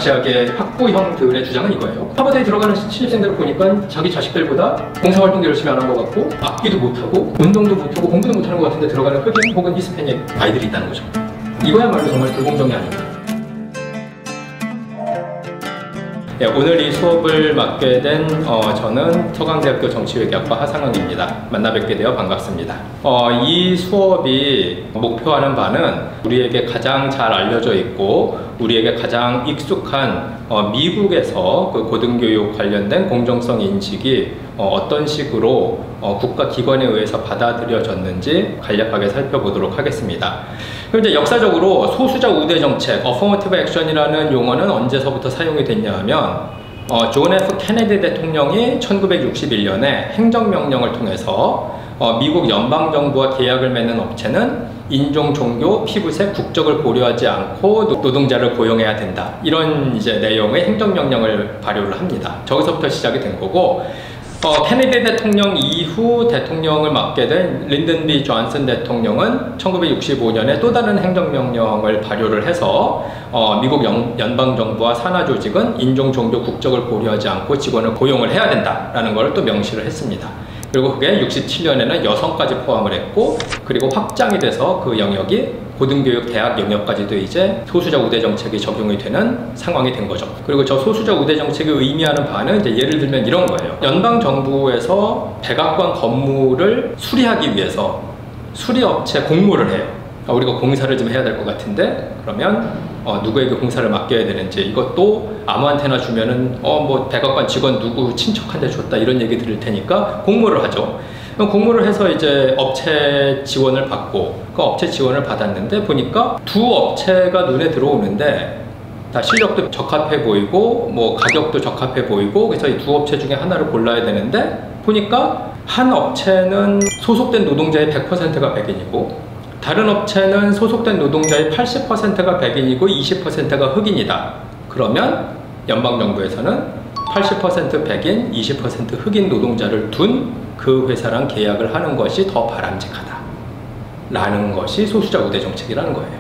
아시아계 학부형들의 주장은 이거예요. 하버드에 들어가는 신입생들을 보니까 자기 자식들보다 봉사활동도 열심히 안 한 것 같고 악기도 못하고 운동도 못하고 공부도 못하는 것 같은데 들어가는 흑인 혹은 히스패닉 아이들이 있다는 거죠. 이거야말로 정말 불공정이 아닌가. 네, 오늘 이 수업을 맡게 된 저는 서강대학교 정치외교학과 하상학입니다. 만나 뵙게 되어 반갑습니다. 이 수업이 목표하는 바는 우리에게 가장 잘 알려져 있고 우리에게 가장 익숙한 미국에서 그 고등교육 관련된 공정성 인식이 어떤 식으로 국가기관에 의해서 받아들여졌는지 간략하게 살펴보도록 하겠습니다. 그럼 이제 역사적으로 소수자 우대 정책, Affirmative Action이라는 용어는 언제서부터 사용이 됐냐 하면 존 F 케네디 대통령이 1961년에 행정명령을 통해서 미국 연방정부와 계약을 맺는 업체는 인종, 종교, 피부색, 국적을 고려하지 않고 노동자를 고용해야 된다. 이런 이제 내용의 행정명령을 발효를 합니다. 저기서부터 시작이 된 거고 케네디 대통령 이후 대통령을 맡게 된 린든 B 존슨 대통령은 1965년에 또 다른 행정명령을 발효를 해서 미국 연방정부와 산하조직은 인종, 종교, 국적을 고려하지 않고 직원을 고용을 해야 된다라는 걸 또 명시를 했습니다. 그리고 그게 67년에는 여성까지 포함을 했고 그리고 확장이 돼서 그 영역이 고등교육 대학 영역까지도 이제 소수자 우대 정책이 적용이 되는 상황이 된 거죠. 그리고 저 소수자 우대 정책이 의미하는 바는 이제 예를 들면 이런 거예요. 연방 정부에서 백악관 건물을 수리하기 위해서 수리업체 공모를 해요. 우리가 공사를 좀 해야 될 것 같은데 그러면 누구에게 공사를 맡겨야 되는지 이것도 아무한테나 주면은 뭐 백악관 직원 누구 친척한테 줬다 이런 얘기 들을 테니까 공모를 하죠. 공모를 해서 이제 업체 지원을 받고 그 업체 지원을 받았는데 보니까 두 업체가 눈에 들어오는데 다 실력도 적합해 보이고 뭐 가격도 적합해 보이고 그래서 이 두 업체 중에 하나를 골라야 되는데 보니까 한 업체는 소속된 노동자의 100%가 백인이고 다른 업체는 소속된 노동자의 80%가 백인이고 20%가 흑인이다. 그러면 연방정부에서는 80% 백인, 20% 흑인 노동자를 둔 그 회사랑 계약을 하는 것이 더 바람직하다 라는 것이 소수자 우대 정책이라는 거예요.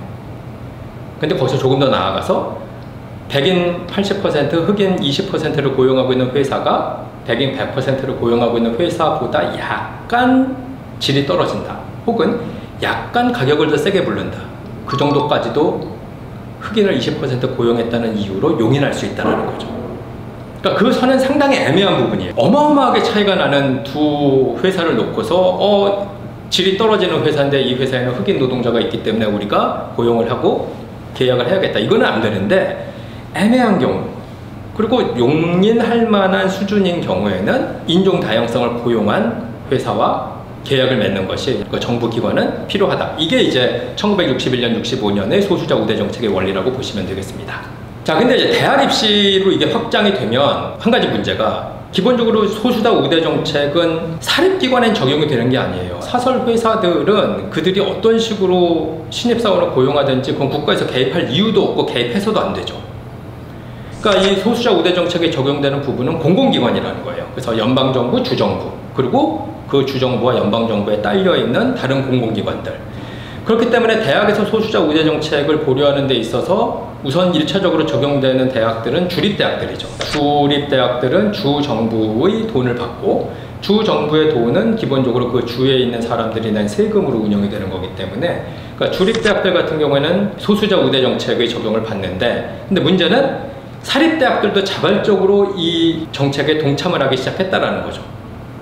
근데 거기서 조금 더 나아가서 백인 80%, 흑인 20%를 고용하고 있는 회사가 백인 100%를 고용하고 있는 회사보다 약간 질이 떨어진다 혹은 약간 가격을 더 세게 부른다. 그 정도까지도 흑인을 20% 고용했다는 이유로 용인할 수 있다는 거죠. 그러니까 그 선은 상당히 애매한 부분이에요. 어마어마하게 차이가 나는 두 회사를 놓고서 질이 떨어지는 회사인데 이 회사에는 흑인 노동자가 있기 때문에 우리가 고용을 하고 계약을 해야겠다. 이거는 안 되는데 애매한 경우 그리고 용인할 만한 수준인 경우에는 인종 다양성을 고용한 회사와 계약을 맺는 것이 그 정부기관은 필요하다. 이게 이제 1961년, 65년의 소수자 우대 정책의 원리라고 보시면 되겠습니다. 자, 근데 이제 대학 입시로 이게 확장이 되면 한 가지 문제가 기본적으로 소수자 우대 정책은 사립기관엔 적용이 되는 게 아니에요. 사설 회사들은 그들이 어떤 식으로 신입사원을 고용하든지 그건 국가에서 개입할 이유도 없고 개입해서도 안 되죠. 그러니까 이 소수자 우대 정책에 적용되는 부분은 공공기관이라는 거예요. 그래서 연방정부, 주정부 그리고 그 주정부와 연방정부에 딸려있는 다른 공공기관들 그렇기 때문에 대학에서 소수자 우대 정책을 보류하는 데 있어서 우선 1차적으로 적용되는 대학들은 주립대학들이죠. 주립대학들은 주정부의 돈을 받고 주정부의 돈은 기본적으로 그 주에 있는 사람들이 낸 세금으로 운영이 되는 거기 때문에 그러니까 주립대학들 같은 경우에는 소수자 우대 정책의 적용을 받는데 근데 문제는 사립대학들도 자발적으로 이 정책에 동참을 하기 시작했다는 거죠.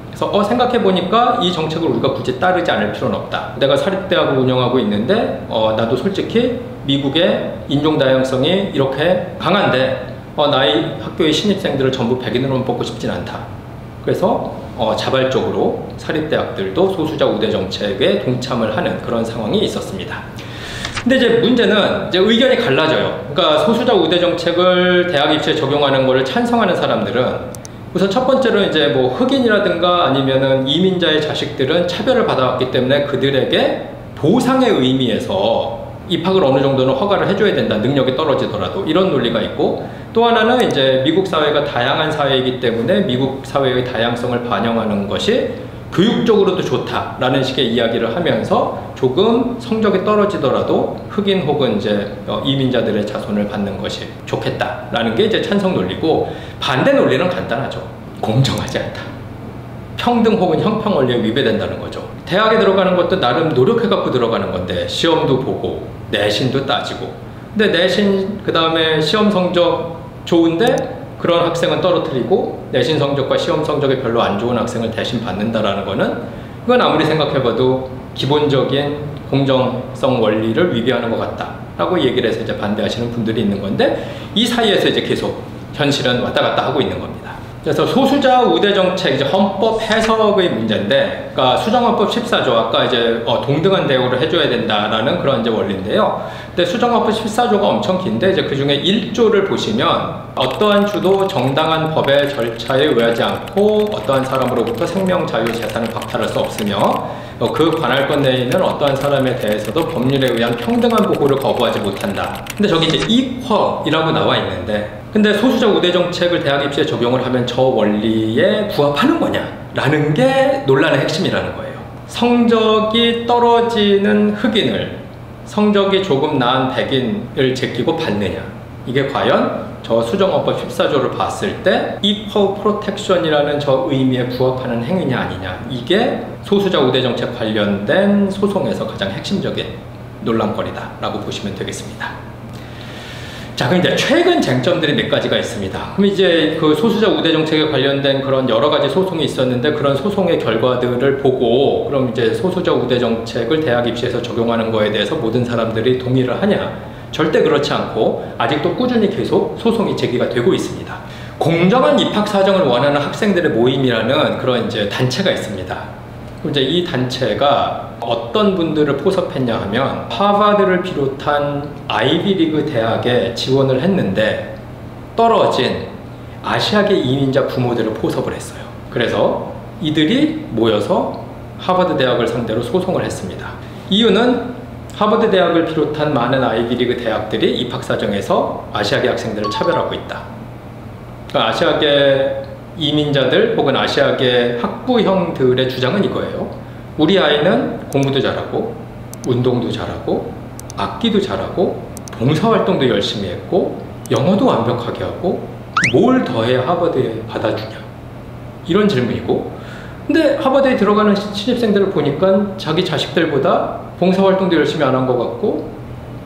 그래서 생각해보니까 이 정책을 우리가 굳이 따르지 않을 필요는 없다. 내가 사립대학을 운영하고 있는데 나도 솔직히 미국의 인종 다양성이 이렇게 강한데 나의 학교의 신입생들을 전부 백인으로만 뽑고 싶진 않다. 그래서 자발적으로 사립대학들도 소수자 우대 정책에 동참을 하는 그런 상황이 있었습니다. 근데 이제 문제는 이제 의견이 갈라져요. 그러니까 소수자 우대 정책을 대학 입시에 적용하는 것을 찬성하는 사람들은 우선 첫 번째로 이제 뭐 흑인이라든가 아니면은 이민자의 자식들은 차별을 받아왔기 때문에 그들에게 보상의 의미에서 입학을 어느 정도는 허가를 해줘야 된다. 능력이 떨어지더라도 이런 논리가 있고 또 하나는 이제 미국 사회가 다양한 사회이기 때문에 미국 사회의 다양성을 반영하는 것이 교육적으로도 좋다라는 식의 이야기를 하면서 조금 성적이 떨어지더라도 흑인 혹은 이제 이민자들의 자손을 받는 것이 좋겠다라는 게 이제 찬성 논리고, 반대 논리는 간단하죠. 공정하지 않다. 평등 혹은 형평 원리에 위배된다는 거죠. 대학에 들어가는 것도 나름 노력해갖고 들어가는 건데 시험도 보고 내신도 따지고, 근데 내신 그 다음에 시험 성적 좋은데 그런 학생은 떨어뜨리고 내신 성적과 시험 성적이 별로 안 좋은 학생을 대신 받는다라는 거는, 이건 아무리 생각해봐도 기본적인 공정성 원리를 위배하는 것 같다라고 얘기를 해서 이제 반대하시는 분들이 있는 건데, 이 사이에서 이제 계속 현실은 왔다 갔다 하고 있는 겁니다. 그래서 소수자 우대 정책, 이제 헌법 해석의 문제인데, 그러니까 수정헌법 14조, 아까 이제 동등한 대우를 해줘야 된다라는 그런 이제 원리인데요. 근데 수정헌법 14조가 엄청 긴데, 이제 그 중에 1조를 보시면 어떠한 주도 정당한 법의 절차에 의하지 않고 어떠한 사람으로부터 생명, 자유, 재산을 박탈할 수 없으며 그 관할권 내에 있는 어떠한 사람에 대해서도 법률에 의한 평등한 보호를 거부하지 못한다. 근데 저기 이제 equal이라고 나와 있는데, 근데 소수자 우대 정책을 대학 입시에 적용을 하면 저 원리에 부합하는 거냐라는 게 논란의 핵심이라는 거예요. 성적이 떨어지는 흑인을 성적이 조금 나은 백인을 제끼고 받느냐, 이게 과연 저 수정헌법 14조를 봤을 때 equal protection이라는 저 의미에 부합하는 행위냐 아니냐, 이게 소수자 우대 정책 관련된 소송에서 가장 핵심적인 논란거리다라고 보시면 되겠습니다. 자, 그럼 이제 최근 쟁점들이 몇 가지가 있습니다. 그럼 이제 그 소수자 우대 정책에 관련된 그런 여러 가지 소송이 있었는데, 그런 소송의 결과들을 보고 그럼 이제 소수자 우대 정책을 대학 입시에서 적용하는 거에 대해서 모든 사람들이 동의를 하냐? 절대 그렇지 않고 아직도 꾸준히 계속 소송이 제기가 되고 있습니다. 공정한 입학 사정을 원하는 학생들의 모임이라는 그런 이제 단체가 있습니다. 이제 이 단체가 어떤 분들을 포섭했냐 하면, 하버드를 비롯한 아이비리그 대학에 지원을 했는데 떨어진 아시아계 이민자 부모들을 포섭을 했어요. 그래서 이들이 모여서 하버드 대학을 상대로 소송을 했습니다. 이유는 하버드 대학을 비롯한 많은 아이비리그 대학들이 입학 사정에서 아시아계 학생들을 차별하고 있다. 그러니까 아시아계 이민자들 혹은 아시아계 학부형들의 주장은 이거예요. 우리 아이는 공부도 잘하고 운동도 잘하고 악기도 잘하고 봉사활동도 열심히 했고 영어도 완벽하게 하고 뭘 더해야 하버드에 받아주냐, 이런 질문이고, 근데 하버드에 들어가는 신입생들을 보니까 자기 자식들보다 봉사활동도 열심히 안 한 것 같고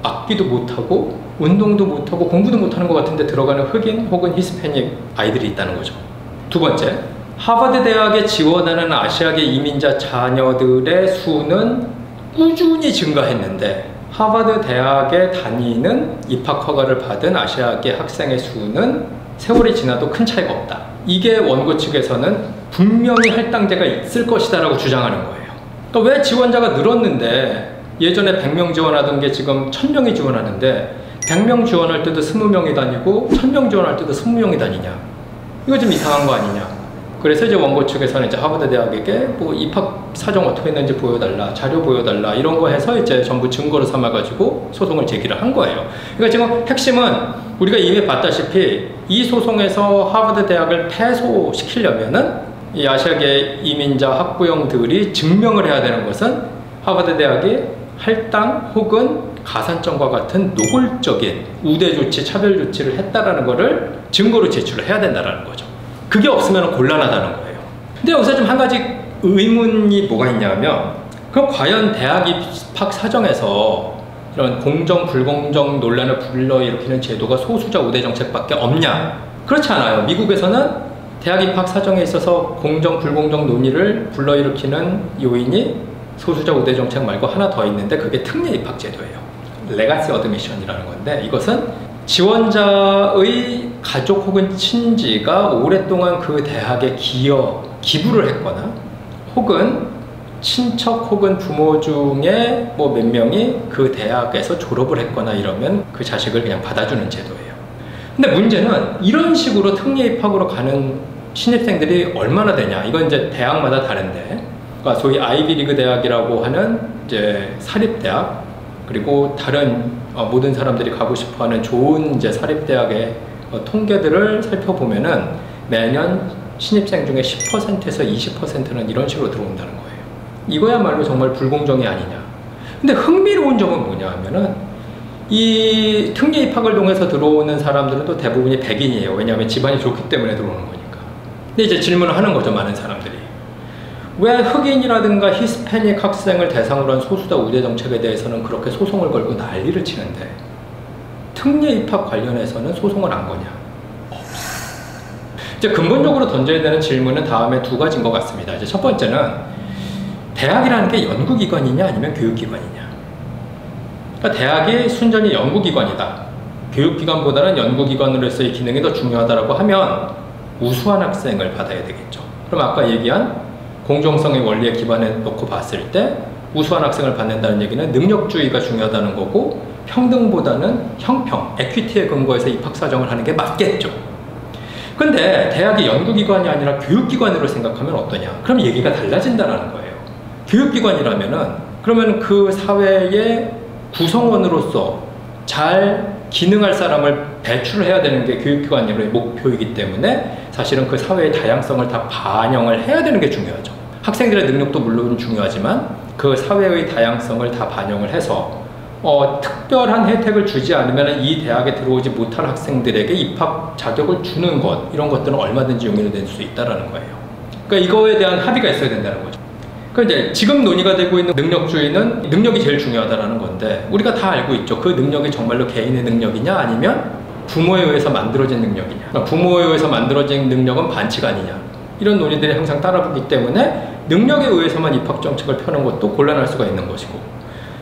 악기도 못하고 운동도 못하고 공부도 못하는 것 같은데 들어가는 흑인 혹은 히스패닉 아이들이 있다는 거죠. 두 번째, 하버드 대학에 지원하는 아시아계 이민자 자녀들의 수는 꾸준히 증가했는데 하버드 대학에 다니는 입학 허가를 받은 아시아계 학생의 수는 세월이 지나도 큰 차이가 없다. 이게 원고 측에서는 분명히 할당제가 있을 것이다 라고 주장하는 거예요. 그러니까 왜 지원자가 늘었는데 예전에 100명 지원하던 게 지금 1000명이 지원하는데 100명 지원할 때도 20명이 다니고 1000명 지원할 때도 20명이 다니냐, 이거 좀 이상한 거 아니냐. 그래서 이제 원고 측에서는 이제 하버드 대학에게 뭐 입학 사정 어떻게 했는지 보여달라, 자료 보여달라, 이런 거 해서 이제 전부 증거로 삼아가지고 소송을 제기를 한 거예요. 그러니까 지금 핵심은 우리가 이미 봤다시피 이 소송에서 하버드 대학을 패소시키려면은 이 아시아계 이민자 학부형들이 증명을 해야 되는 것은 하버드 대학이 할당 혹은 가산점과 같은 노골적인 우대 조치, 차별 조치를 했다라는 것을 증거로 제출을 해야 된다라는 거죠. 그게 없으면 곤란하다는 거예요. 근데 여기서 좀 한 가지 의문이 뭐가 있냐면, 그럼 과연 대학 입학 사정에서 이런 공정, 불공정 논란을 불러일으키는 제도가 소수자 우대 정책밖에 없냐? 그렇지 않아요. 미국에서는 대학 입학 사정에 있어서 공정, 불공정 논의를 불러일으키는 요인이 소수자 우대 정책 말고 하나 더 있는데, 그게 특례 입학 제도예요. 레가시 어드미션이라는 건데, 이것은 지원자의 가족 혹은 친지가 오랫동안 그 대학에 기부를 했거나 혹은 친척 혹은 부모 중에 뭐 몇 명이 그 대학에서 졸업을 했거나 이러면 그 자식을 그냥 받아주는 제도예요. 근데 문제는 이런 식으로 특례 입학으로 가는 신입생들이 얼마나 되냐, 이건 이제 대학마다 다른데, 그러니까 소위 아이비리그 대학이라고 하는 이제 사립대학, 그리고 다른 모든 사람들이 가고 싶어하는 좋은 이제 사립대학의 통계들을 살펴보면은 매년 신입생 중에 10%에서 20%는 이런 식으로 들어온다는 거예요. 이거야말로 정말 불공정이 아니냐. 근데 흥미로운 점은 뭐냐 하면은 이 특례 입학을 통해서 들어오는 사람들은 또 대부분이 백인이에요. 왜냐하면 집안이 좋기 때문에 들어오는 거니까. 근데 이제 질문을 하는 거죠, 많은 사람들이. 왜 흑인이라든가 히스패닉 학생을 대상으로 한 소수자 우대 정책에 대해서는 그렇게 소송을 걸고 난리를 치는데 특례 입학 관련해서는 소송을 안 거냐? 이제 근본적으로 던져야 되는 질문은 다음에 두 가지인 것 같습니다. 이제 첫 번째는 대학이라는 게 연구기관이냐 아니면 교육기관이냐. 그러니까 대학이 순전히 연구기관이다. 교육기관보다는 연구기관으로서의 기능이 더 중요하다고 하면 우수한 학생을 받아야 되겠죠. 그럼 아까 얘기한 공정성의 원리에 기반해 놓고 봤을 때 우수한 학생을 받는다는 얘기는 능력주의가 중요하다는 거고 평등보다는 형평, 에퀴티에 근거해서 입학 사정을 하는 게 맞겠죠. 근데 대학이 연구기관이 아니라 교육기관으로 생각하면 어떠냐? 그럼 얘기가 달라진다는 거예요. 교육기관이라면은 그러면 그 사회의 구성원으로서 잘 기능할 사람을 배출해야 되는 게 교육기관의 목표이기 때문에 사실은 그 사회의 다양성을 다 반영을 해야 되는 게 중요하죠. 학생들의 능력도 물론 중요하지만 그 사회의 다양성을 다 반영을 해서 특별한 혜택을 주지 않으면 이 대학에 들어오지 못할 학생들에게 입학 자격을 주는 것, 이런 것들은 얼마든지 용인이 될 수 있다는 거예요. 그러니까 이거에 대한 합의가 있어야 된다는 거죠. 그러니까 이제 지금 논의가 되고 있는 능력주의는 능력이 제일 중요하다는 건데 우리가 다 알고 있죠. 그 능력이 정말로 개인의 능력이냐 아니면 부모에 의해서 만들어진 능력이냐. 그러니까 부모에 의해서 만들어진 능력은 반칙 아니냐. 이런 논의들이 항상 따라붙기 때문에 능력에 의해서만 입학정책을 펴는 것도 곤란할 수가 있는 것이고,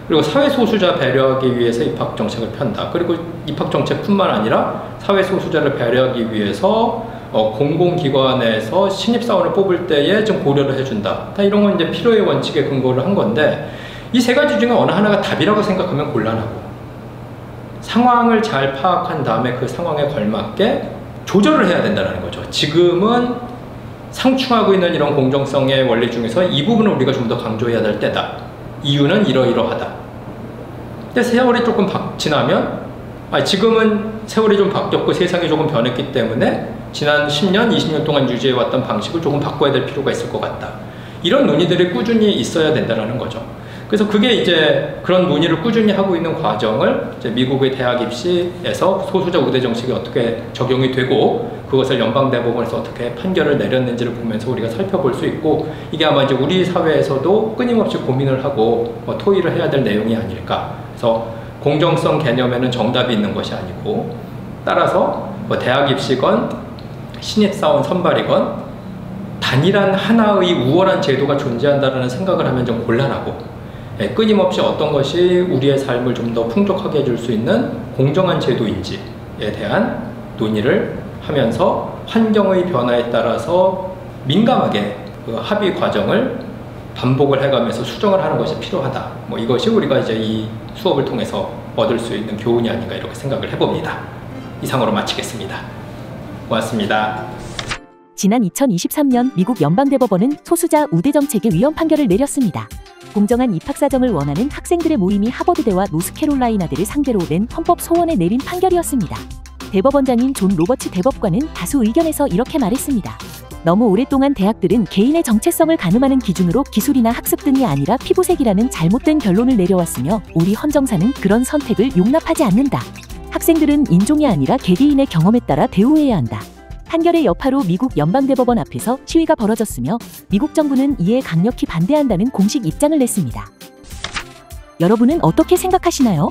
그리고 사회소수자 배려하기 위해서 입학정책을 편다. 그리고 입학정책뿐만 아니라 사회소수자를 배려하기 위해서 공공기관에서 신입사원을 뽑을 때에 좀 고려를 해준다. 다 이런 건 이제 필요의 원칙에 근거를 한 건데 이 세 가지 중에 어느 하나가 답이라고 생각하면 곤란하고, 상황을 잘 파악한 다음에 그 상황에 걸맞게 조절을 해야 된다는 거죠. 지금은 상충하고 있는 이런 공정성의 원리 중에서 이 부분을 우리가 좀 더 강조해야 될 때다. 이유는 이러이러하다. 근데 세월이 조금 지나면 지금은 세월이 좀 바뀌었고 세상이 조금 변했기 때문에 지난 10년, 20년 동안 유지해왔던 방식을 조금 바꿔야 될 필요가 있을 것 같다. 이런 논의들이 꾸준히 있어야 된다는 거죠. 그래서 그게 이제 그런 논의를 꾸준히 하고 있는 과정을 이제 미국의 대학 입시에서 소수자 우대 정책이 어떻게 적용이 되고 그것을 연방대법원에서 어떻게 판결을 내렸는지를 보면서 우리가 살펴볼 수 있고, 이게 아마 이제 우리 사회에서도 끊임없이 고민을 하고 토의를 해야 될 내용이 아닐까. 그래서 공정성 개념에는 정답이 있는 것이 아니고, 따라서 대학 입시건 신입사원 선발이건 단일한 하나의 우월한 제도가 존재한다는 생각을 하면 좀 곤란하고, 끊임없이 어떤 것이 우리의 삶을 좀 더 풍족하게 해줄 수 있는 공정한 제도인지에 대한 논의를 하면서 환경의 변화에 따라서 민감하게 그 합의 과정을 반복을 해가면서 수정을 하는 것이 필요하다. 이것이 우리가 이제 이 수업을 통해서 얻을 수 있는 교훈이 아닌가 이렇게 생각을 해봅니다. 이상으로 마치겠습니다. 고맙습니다. 지난 2023년 미국 연방대법원은 소수자 우대 정책의 위헌 판결을 내렸습니다. 공정한 입학 사정을 원하는 학생들의 모임이 하버드대와 노스캐롤라이나대를 상대로 낸 헌법 소원에 내린 판결이었습니다. 대법원장인 존 로버츠 대법관은 다수 의견에서 이렇게 말했습니다. 너무 오랫동안 대학들은 개인의 정체성을 가늠하는 기준으로 기술이나 학습 등이 아니라 피부색이라는 잘못된 결론을 내려왔으며 우리 헌정사는 그런 선택을 용납하지 않는다. 학생들은 인종이 아니라 개개인의 경험에 따라 대우해야 한다. 판결의 여파로 미국 연방대법원 앞에서 시위가 벌어졌으며 미국 정부는 이에 강력히 반대한다는 공식 입장을 냈습니다. 여러분은 어떻게 생각하시나요?